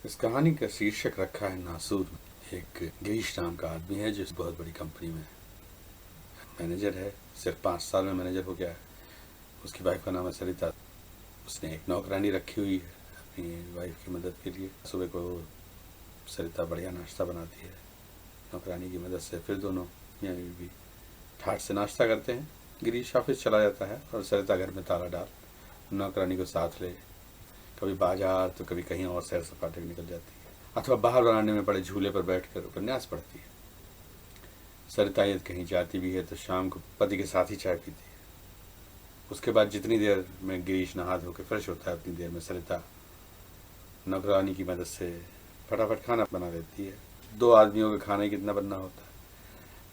इस कहानी का शीर्षक रखा है नासूर। एक गिरीश नाम का आदमी है जो बहुत बड़ी कंपनी में मैनेजर है। सिर्फ 5 साल में मैनेजर हो गया है। उसकी वाइफ का नाम है सरिता। उसने एक नौकरानी रखी हुई है अपनी वाइफ की मदद के लिए। सुबह को सरिता बढ़िया नाश्ता बनाती है नौकरानी की मदद से। फिर दोनों मियाँ बीवी ठाट से नाश्ता करते हैं। गिरीश ऑफिस चला जाता है और सरिता घर में ताला डाल नौकरानी को साथ ले कभी बाजार तो कभी कहीं और सैर सपाटे निकल जाती है, अथवा बाहर बरामदे में पड़े झूले पर बैठकर उपन्यास पढ़ती है। सरिता यदि कहीं जाती भी है तो शाम को पति के साथ ही चाय पीती है। उसके बाद जितनी देर में गिरीश नहा धोकर फ्रेश होता है उतनी देर में सरिता नौकरानी की मदद से फटाफट खाना बना देती है। 2 आदमियों के खाने कितना बनना होता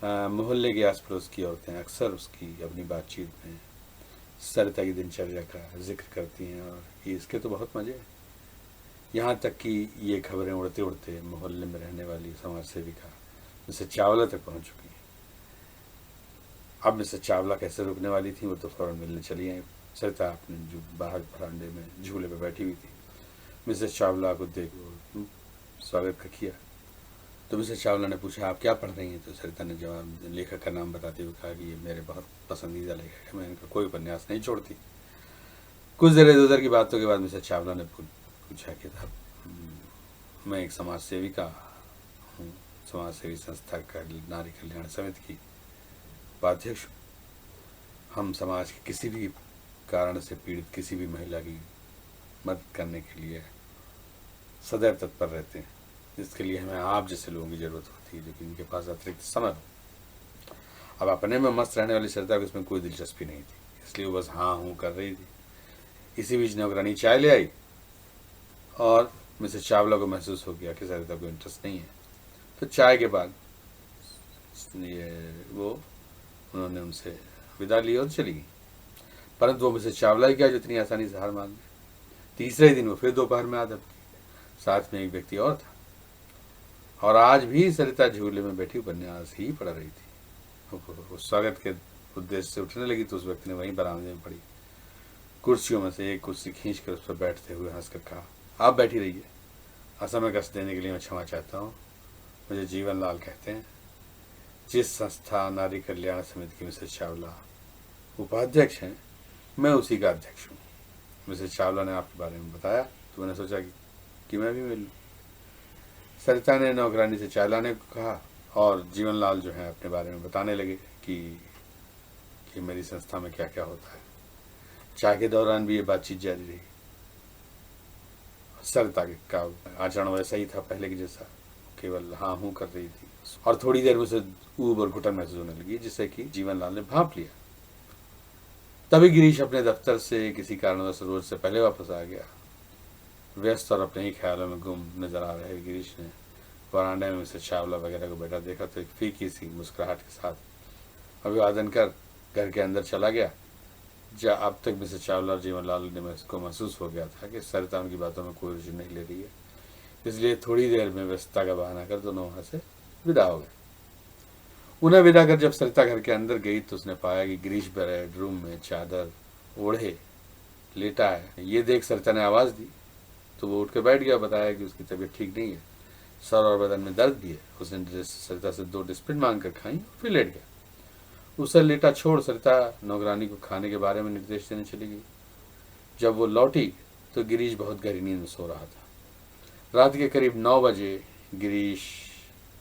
है। मोहल्ले के आस पड़ोस की औरतें अक्सर उसकी अपनी बातचीत में सरिता की दिनचर्या का जिक्र करती हैं और इसके तो बहुत मजे हैं। यहाँ तक कि ये खबरें उड़ते उड़ते मोहल्ले में रहने वाली समाज सेविका मिसेस चावला तक पहुँच चुकी हैं। अब मिसेस चावला कैसे रुकने वाली थी, वो तो फौरन मिलने चली आई। सरिता अपने जो बाहर बरामदे में झूले पर बैठी हुई थी। मिसेस चावला को देख स्वागत का किया तो मिसेस चावला ने पूछा, आप क्या पढ़ रही हैं? तो सरिता ने जवाब लेखक का नाम बताते हुए कहा कि ये मेरे बहुत पसंदीदा लेखक है, मैं इनका कोई उपन्यास नहीं छोड़ती। कुछ देर इधर उधर की बातों के बाद मिसेस चावला ने पूछा कि मैं एक समाज सेविका हूँ, समाज सेवी संस्था का नारी कल्याण समिति की उपाध्यक्ष हूँ। हम समाज के किसी भी कारण से पीड़ित किसी भी महिला की मदद करने के लिए सदैव तत्पर रहते हैं, जिसके लिए हमें आप जैसे लोगों की जरूरत होती है, लेकिन इनके पास अतिरिक्त समय हो। अब अपने में मस्त रहने वाली सरिता को इसमें कोई दिलचस्पी नहीं थी, इसलिए वो बस हाँ हूँ कर रही थी। इसी बीच नौकरानी चाय ले आई और मिसेस चावला को महसूस हो गया कि सरिता को इंटरेस्ट नहीं है। तो चाय के बाद उन्होंने उनसे विदा ली और चली गई। परंतु वो मिसेस चावला ही क्या जो इतनी आसानी से हार मान गई। तीसरे दिन वो फिर दोपहर में आदम की साथ में एक व्यक्ति और था और आज भी सरिता झूले में बैठी उपन्यास ही पढ़ रही थी। वो स्वागत के उद्देश्य से उठने लगी तो उस व्यक्ति ने वहीं बरामदे में पड़ी कुर्सियों में से एक कुर्सी खींचकर उस पर बैठते हुए हंसकर कहा, आप बैठी रहिए, असमय कष्ट देने के लिए मैं क्षमा चाहता हूँ। मुझे जीवन लाल कहते हैं। जिस संस्था नारी कल्याण समिति की मिसेस चावला उपाध्यक्ष हैं, मैं उसी का अध्यक्ष हूँ। मिसेस चावला ने आपके बारे में बताया तो मैंने सोचा कि मैं भी मिल लूँ। सरिता ने नौकरानी से चाय लाने को कहा और जीवन लाल जो है अपने बारे में बताने लगे कि मेरी संस्था में क्या क्या होता है। चाय के दौरान भी ये बातचीत जारी रही। सरिता का आचरण वैसा ही था पहले की जैसा, केवल हाँ हूँ कर रही थी और थोड़ी देर में उसे ऊब और घुटन महसूस होने लगी, जिससे कि जीवन लाल ने भांप लिया। तभी गिरीश अपने दफ्तर से किसी कारणवश रोज से पहले वापस आ गया। व्यस्त और अपने ही ख्यालों में गुम नजर आ रहे गिरीश ने वरांडे में मिसेस चावला वगैरह को बैठा देखा तो एक फीकी सी मुस्कुराहट के साथ अभिवादन कर घर के अंदर चला गया। जहाँ अब तक मिसेस चावला और जीवन लाल ने को महसूस हो गया था कि सरिता उनकी बातों में कोई रुचि नहीं ले रही है, इसलिए थोड़ी देर में व्यस्तता का बहाना कर दोनों वहां से विदा हो गए। उन्हें विदा कर जब सरिता घर के अंदर गई तो उसने पाया कि गिरीश बेडरूम में चादर ओढ़े लेटा है। ये देख सरिता ने आवाज दी तो वो उठ के बैठ गया। बताया कि उसकी तबीयत ठीक नहीं है, सर और बदन में दर्द भी है। उसने सरिता से 2 डिस्प्रिन मांग कर खाई फिर लेट गया। उसे लेटा छोड़ सरिता नौकरानी को खाने के बारे में निर्देश देने चली गई। जब वो लौटी तो गिरीश बहुत गहरी नींद में सो रहा था। रात के करीब 9 बजे गिरीश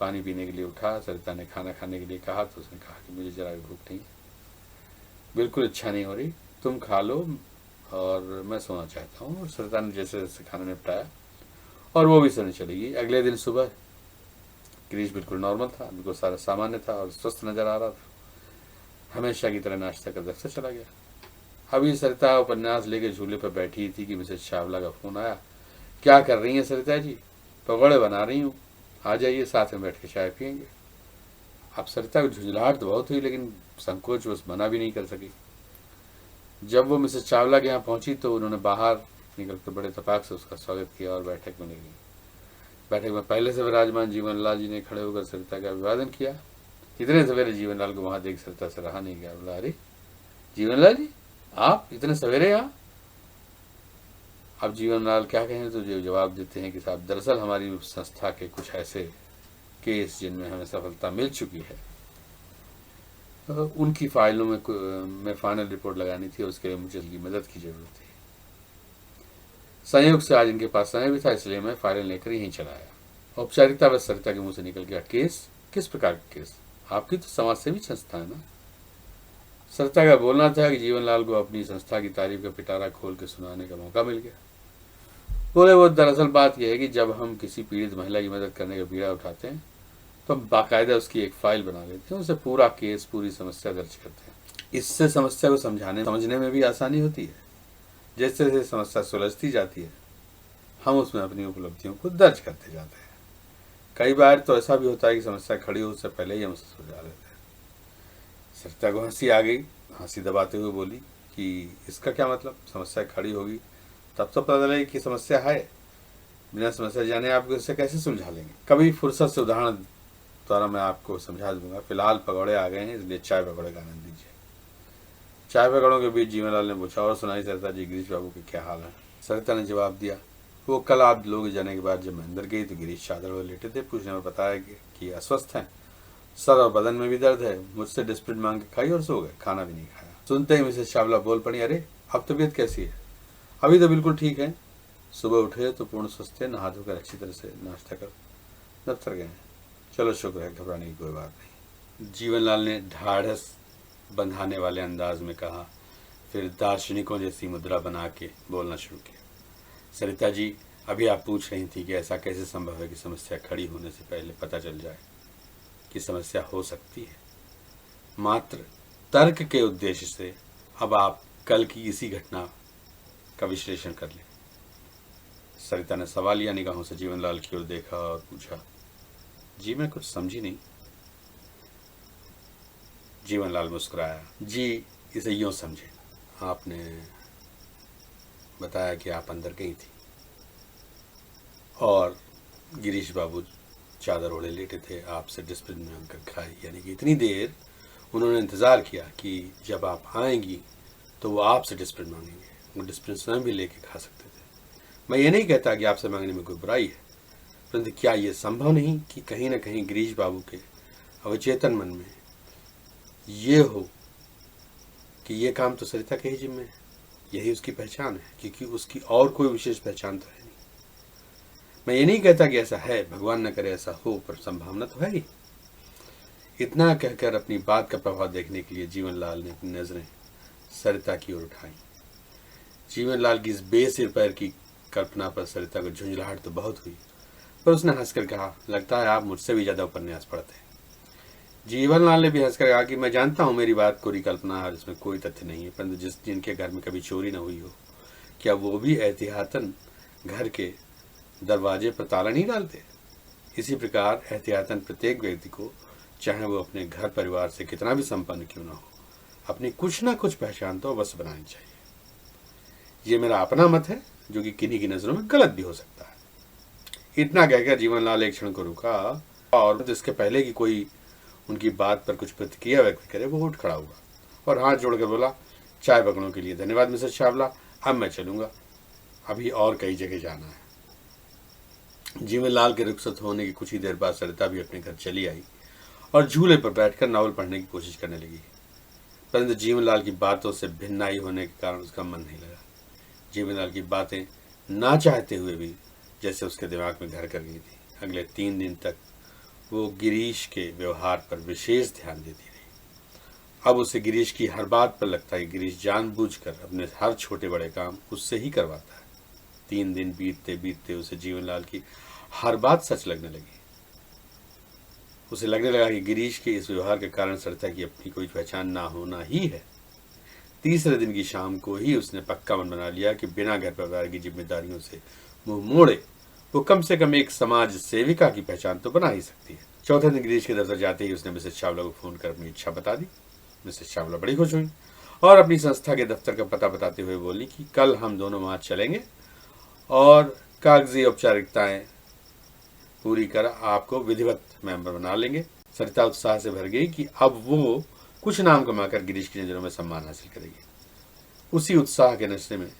पानी पीने के लिए उठा। सरिता ने खाना खाने के लिए कहा तो उसने कहा कि मुझे जरा भी भूख नहीं, बिल्कुल इच्छा नहीं हो रही, तुम खा लो और मैं सोना चाहता हूँ। और सरिता ने जैसे जैसे खाना निपटाया और वो भी सोने चली गई। अगले दिन सुबह गिरीश बिल्कुल नॉर्मल था, बिल्कुल सारा सामान्य था और स्वस्थ नजर आ रहा था। हमेशा की तरह नाश्ता कर दफ्तर चला गया। अभी सरिता उपन्यास लेके झूले पर बैठी थी कि मिसेस चावला का फोन आया। क्या कर रही हैं सरिता जी? पकौड़े बना रही हूँ, आ जाइए, साथ में बैठ के चाय पियेंगे। अब सरिता को झुंझलाहट तो बहुत हुई लेकिन संकोच वो मना भी नहीं कर सकी। जब वो मिसेस चावला के यहाँ पहुंची तो उन्होंने बाहर निकलकर बड़े तपाक से उसका स्वागत किया और बैठक में ले गई। बैठक में पहले से विराजमान जीवन लाल जी ने खड़े होकर सरिता का अभिवादन किया। इतने सवेरे जीवन लाल को वहां देख सरिता से रहा नहीं गया। बोला, अरे जीवन लाल जी, आप इतने सवेरे यहाँ? अब जीवनलाल क्या कहें, तो जो जवाब देते हैं कि साहब दरअसल हमारी संस्था के कुछ ऐसे केस जिनमें हमें सफलता मिल चुकी है, तो उनकी फाइलों में फाइनल रिपोर्ट लगानी थी, उसके लिए मुझे उनकी मदद की जरूरत थी। संयोग से आज इनके पास समय भी था, इसलिए मैं फाइलें लेकर यहीं चला आया। औपचारिकता बस सरिता के मुंह से निकल गया, केस? किस प्रकार का केस? आपकी तो समाज सेवी संस्था है ना। सरिता का बोलना था कि जीवनलाल को अपनी संस्था की तारीफ का पिटारा खोल के सुनाने का मौका मिल गया। बोले, वो दरअसल बात यह है कि जब हम किसी पीड़ित महिला की मदद करने का बीड़ा उठाते हैं तो हम बाकायदा उसकी एक फाइल बना लेते हैं, उसे पूरा केस, पूरी समस्या दर्ज करते हैं। इससे समस्या को समझने में भी आसानी होती है। जैसे जैसे समस्या सुलझती जाती है, हम उसमें अपनी उपलब्धियों को दर्ज करते जाते हैं। कई बार तो ऐसा भी होता है कि समस्या खड़ी हो उससे पहले ही हम उसे सुलझा लेते हैं। सरिता को हंसी आ गई, हंसी दबाते हुए बोली कि इसका क्या मतलब? समस्या खड़ी होगी तब तो पता चलेगा कि समस्या है, बिना समस्या जाने आप इसे कैसे सुलझा लेंगे? कभी फुर्सत से उदाहरण द्वारा मैं आपको समझा दूंगा। फिलहाल पकौड़े आ गए हैं, इसलिए चाय पकौड़े का आनंद लीजिए। चाय पकौड़ों के बीच जीवनलाल ने पूछा, और सुनाई सरिता जी, गिरीश बाबू के क्या हाल है? सरिता ने जवाब दिया, वो कल आप लोग जाने के बाद जब मैं अंदर गई तो गिरीश चादर में लेटे थे। पूछने में बताया कि अस्वस्थ हैं, सर और बदन में भी दर्द है। मुझसे डिस्प्रिन मांग के खाई और सो गए, खाना भी नहीं खाया। सुनते ही मिसेस चावला बोल पड़ी, अरे अब तबीयत कैसी है? अभी तो बिल्कुल ठीक है। सुबह उठे तो पूर्ण स्वस्थ थे, नहा धोकर अच्छी तरह से नाश्ता कर दफ्तर गए। चलो शुक्र है, घबराने की कोई बात नहीं, जीवनलाल ने ढाढ़स बंधाने वाले अंदाज में कहा। फिर दार्शनिकों जैसी मुद्रा बना के बोलना शुरू किया। सरिता जी, अभी आप पूछ रही थी कि ऐसा कैसे संभव है कि समस्या खड़ी होने से पहले पता चल जाए कि समस्या हो सकती है। मात्र तर्क के उद्देश्य से अब आप कल की इसी घटना का विश्लेषण कर लें। सरिता ने सवालिया निगाहों से जीवनलाल की ओर देखा और पूछा, जी मैं कुछ समझी नहीं। जीवनलाल मुस्कुराया, जी इसे यूं समझे, आपने बताया कि आप अंदर गई थी और गिरीश बाबू चादर ओढ़े लेटे थे, आपसे डिस्प्लिन में आकर खाई, यानी कि इतनी देर उन्होंने इंतज़ार किया कि जब आप आएंगी तो वो आपसे डिस्प्लिन मांगेंगे। वो डिस्प्लिन स्वयं भी लेके खा सकते थे। मैं ये नहीं कहता कि आपसे मांगने में कोई बुराई है, परंतु क्या ये संभव नहीं कि कहीं ना कहीं गिरीश बाबू के अवचेतन मन में ये हो कि ये काम तो सरिता के ही जिम्मे है, यही उसकी पहचान है, क्योंकि उसकी और कोई विशेष पहचान तो है नहीं। मैं ये नहीं कहता कि ऐसा है, भगवान न करे ऐसा हो, पर संभावना तो है ही। इतना कहकर अपनी बात का प्रभाव देखने के लिए जीवनलाल ने अपनी नजरें सरिता की ओर उठाई। जीवनलाल की इस बेसिर पैर की कल्पना पर सरिता को झुंझलाहट तो बहुत हुई, पर उसने हंसकर कहा, लगता है आप मुझसे भी ज्यादा उपन्यास पढ़ते हैं। जीवनलाल ने भी हंसकर कहा कि मैं जानता हूँ मेरी बात कोरी कल्पना है, इसमें कोई तथ्य नहीं है, परंतु जिनके घर में कभी चोरी न हुई हो, क्या वो भी एहतियातन घर के दरवाजे पर ताला नहीं डालते? इसी प्रकार एहतियातन प्रत्येक व्यक्ति को, चाहे वो अपने घर परिवार से कितना भी संपन्न क्यों ना हो, अपनी कुछ ना कुछ पहचान तो अवश्य बनानी चाहिए। ये मेरा अपना मत है, जो कि किन्हीं की नजरों में गलत भी हो सकता है। इतना कहकर जीवनलाल एक क्षण को रुका और इसके पहले कि कोई उनकी बात पर कुछ प्रतिक्रिया व्यक्त करे, वो उठ खड़ा हुआ और हाथ जोड़कर बोला, चाय पकड़ों के लिए धन्यवाद मिसेस चावला, अब मैं चलूंगा, अभी और कई जगह जाना है। जीवनलाल के रुखसत होने की कुछ ही देर बाद सरिता भी अपने घर चली आई और झूले पर बैठकर नावल पढ़ने की कोशिश करने लगी, परंतु जीवनलाल की बातों से भिन्नाई होने के कारण उसका मन नहीं लगा। जीवनलाल की बातें ना चाहते हुए भी जैसे उसके दिमाग में घर कर गई थी। अगले 3 दिन तक वो गिरीश के व्यवहार पर विशेष ध्यान देती रही। अब उसे गिरीश की हर बात पर लगता है कि गिरीश जानबूझकर अपने हर छोटे बड़े काम उससे ही करवाता है। 3 दिन बीतते बीतते उसे जीवनलाल की हर बात सच लगने लगी। उसे लगने लगा कि गिरीश के इस व्यवहार के कारण सरिता की अपनी कोई पहचान ना होना ही है। तीसरे दिन की शाम को ही उसने पक्का मन बना लिया कि बिना घर परिवार की जिम्मेदारियों से मुंह मोड़े वो कम से कम एक समाज सेविका की पहचान तो बना ही सकती है। चौथे दिन गिरीश के दफ्तर जाते ही उसने मिसेस चावला को फोन कर अपनी इच्छा बता दी। मिसेस चावला बड़ी खुश हुई और अपनी संस्था के दफ्तर का पता बताते हुए बोली कि कल हम दोनों वहां चलेंगे और कागजी औपचारिकताएं पूरी कर आपको विधिवत मेंबर बना लेंगे। सरिता उत्साह से भर गई कि अब वो कुछ नाम कमाकर गिरीश की नजरों में सम्मान हासिल करेगी। उसी उत्साह के नशे में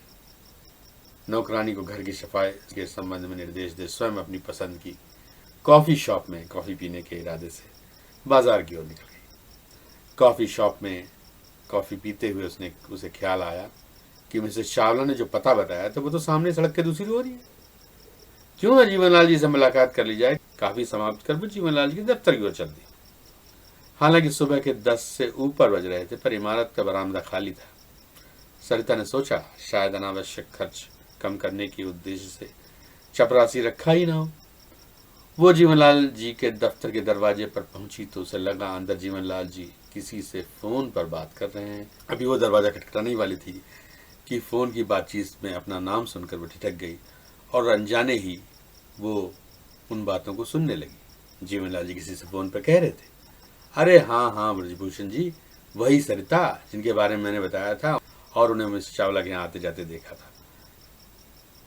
नौकरानी को घर की सफाई के संबंध में निर्देश दे स्वयं अपनी पसंद की कॉफ़ी शॉप में कॉफ़ी पीने के इरादे से बाजार की ओर निकल गई। कॉफ़ी शॉप में कॉफ़ी पीते हुए उसे ख्याल आया कि मिसेस चावला ने जो पता बताया था वो तो सामने सड़क के दूसरी ओर ही है। क्यों ना जीवनलाल जी से मुलाकात कर ली जाए। काफ़ी समाप्त कर वो जीवनलाल जी दफ्तर की ओर चल दी। हालांकि सुबह के 10 से ऊपर बज रहे थे, पर इमारत का बरामदा खाली था। सरिता ने सोचा शायद अनावश्यक खर्च कम करने के उद्देश्य से चपरासी रखा ही ना हो। वो जीवनलाल जी के दफ्तर के दरवाजे पर पहुंची तो उसे लगा अंदर जीवनलाल जी किसी से फोन पर बात कर रहे हैं। अभी वो दरवाजा खटखटाने ही वाली थी कि फोन की बातचीत में अपना नाम सुनकर वो ठिठक गई और अनजाने ही वो उन बातों को सुनने लगी। जीवनलाल जी किसी से फोन पर कह रहे थे, अरे हाँ ब्रजभूषण जी, वही सरिता जिनके बारे में मैंने बताया था और उन्हें मिसेस चावला के यहाँ आते जाते देखा था।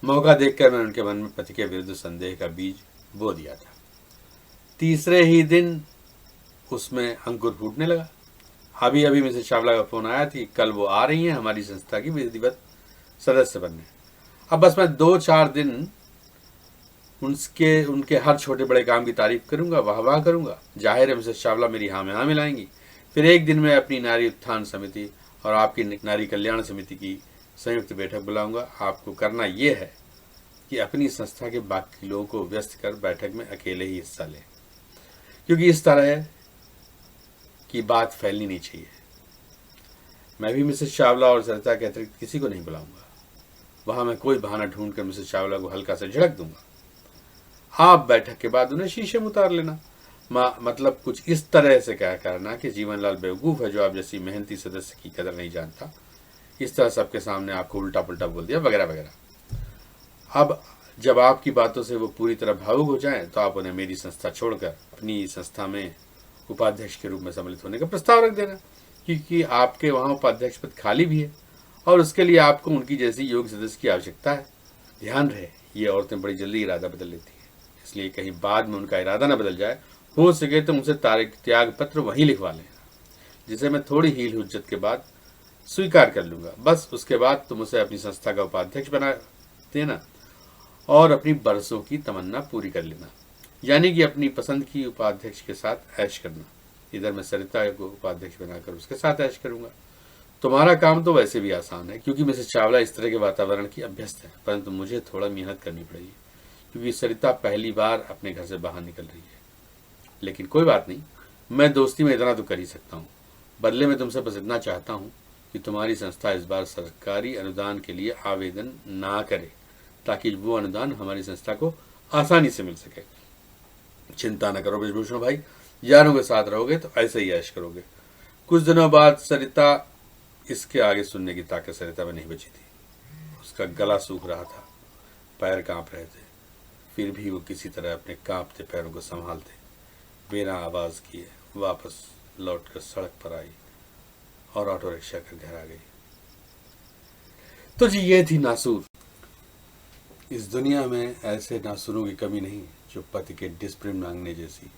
मौका देखकर मैंने उनके मन में पति के विरुद्ध संदेह का बीज बो दिया था। तीसरे ही दिन उसमें अंकुर फूटने लगा। अभी अभी मिसेस चावला का फोन आया थी, कल वो आ रही हैं हमारी संस्था की विधिवत सदस्य बनने। अब बस मैं 2-4 दिन उनके हर छोटे बड़े काम की तारीफ करूंगा, वाह करूंगा। जाहिर है मिसेस चावला मेरी हाँ में हाँ मिलाएंगी। फिर एक दिन मैं अपनी नारी उत्थान समिति और आपकी नारी कल्याण समिति की संयुक्त बैठक बुलाऊंगा। आपको करना यह है कि अपनी संस्था के बाकी लोगों को व्यस्त कर बैठक में अकेले ही हिस्सा लें, क्योंकि इस तरह की बात फैलनी नहीं चाहिए। मैं भी मिसेस चावला और सरिता के अतिरिक्त किसी को नहीं बुलाऊंगा। वहां मैं कोई बहाना ढूंढकर मिसेस चावला को हल्का से झड़क दूंगा। आप बैठक के बाद उन्हें शीशे में उतार लेना। मतलब कुछ इस तरह से क्या करना कि जीवनलाल बेवकूफ है जो आप जैसी मेहनती सदस्य की कदर नहीं जानता। इस तरह सबके सामने आपको उल्टा पुल्टा बोल दिया वगैरह वगैरह। अब जब आपकी बातों से वो पूरी तरह भावुक हो जाएं तो आप उन्हें मेरी संस्था छोड़कर अपनी संस्था में उपाध्यक्ष के रूप में सम्मिलित होने का प्रस्ताव रख देना, क्योंकि आपके वहाँ उपाध्यक्ष पद खाली भी है और उसके लिए आपको उनकी जैसी योग्य सदस्य की आवश्यकता है। ध्यान रहे, ये औरतें बड़ी जल्दी इरादा बदल लेती हैं, इसलिए कहीं बाद में उनका इरादा न बदल जाए। हो सके तो उनसे त्याग पत्र वहीं लिखवा लेना, जिसे मैं थोड़ी हील हुज्जत के बाद स्वीकार कर लूंगा। बस उसके बाद तुम उसे अपनी संस्था का उपाध्यक्ष बना देना और अपनी बरसों की तमन्ना पूरी कर लेना, यानी कि अपनी पसंद की उपाध्यक्ष के साथ ऐश करना। इधर मैं सरिता को उपाध्यक्ष बनाकर उसके साथ ऐश करूंगा। तुम्हारा काम तो वैसे भी आसान है, क्योंकि मिसेस चावला इस तरह के वातावरण की अभ्यस्त है, परंतु मुझे थोड़ा मेहनत करनी पड़ेगी, क्योंकि सरिता पहली बार अपने घर से बाहर निकल रही है। लेकिन कोई बात नहीं, मैं दोस्ती में इतना तो कर ही सकता हूँ। बदले में तुमसे बस इतना चाहता हूँ कि तुम्हारी संस्था इस बार सरकारी अनुदान के लिए आवेदन ना करे, ताकि वो अनुदान हमारी संस्था को आसानी से मिल सके। चिंता न करो ब्रजभूषण भाई, यारों के साथ रहोगे तो ऐसे ही ऐश करोगे। कुछ दिनों बाद सरिता, इसके आगे सुनने की ताकत सरिता में नहीं बची थी। उसका गला सूख रहा था, पैर कांप रहे थे, फिर भी वो किसी तरह अपने कांपते पैरों को संभालते बिना आवाज किए वापस लौटकर सड़क पर आई और ऑटो रिक्शा कर घर आ गई। तो जी ये थी नासूर। इस दुनिया में ऐसे नासूरों की कमी नहीं जो पति के डिस्प्रिन मांगने जैसी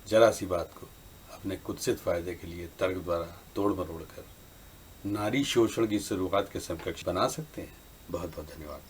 जरा सी बात को अपने कुत्सित फायदे के लिए तर्क द्वारा तोड़ मरोड़ कर नारी शोषण की शुरुआत के समकक्ष बना सकते हैं। बहुत बहुत धन्यवाद।